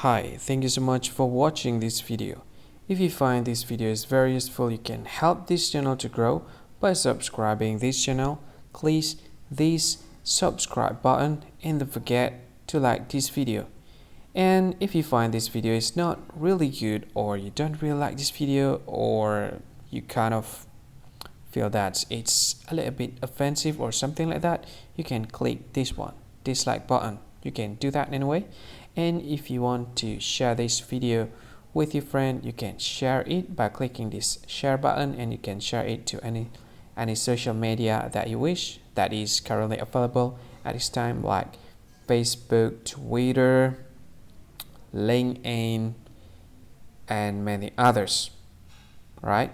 Hi, thank you so much for watching this video. If you find this video is very useful, you can help this channel to grow by subscribing this channel. Click this subscribe button and don't forget to like this video. And if you find this video is not really good, or you don't really like this video, or you kind of feel that it's a little bit offensive or something like that, you can click this one, dislike button. You can do that anyway. And if you want to share this video with your friend, you can share it by clicking this share button, and you can share it to any social media that you wish that is currently available at this time, like Facebook, Twitter, LinkedIn, and many others, right?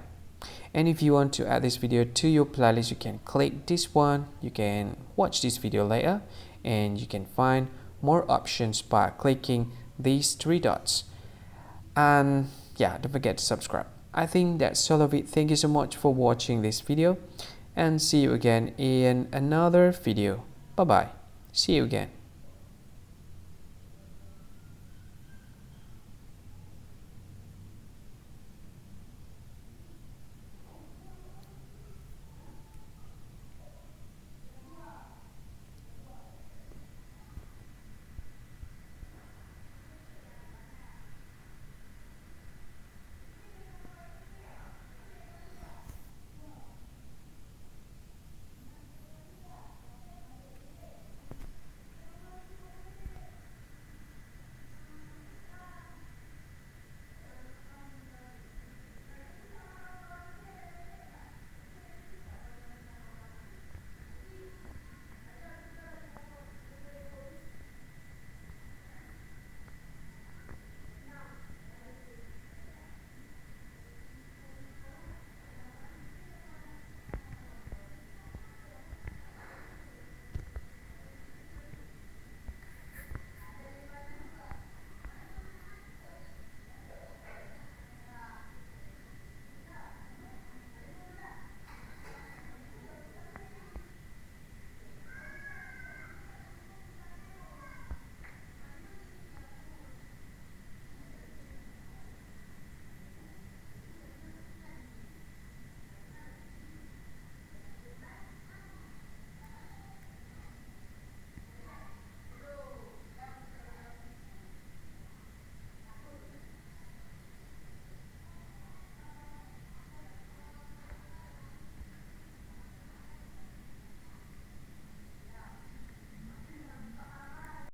And if you want to add this video to your playlist, you can click this one. You can watch this video later, and you can find more options by clicking these three dots. And yeah, don't forget to subscribe. I think that's all of it. Thank you so much for watching this video, and see you again in another video. Bye bye. See you again.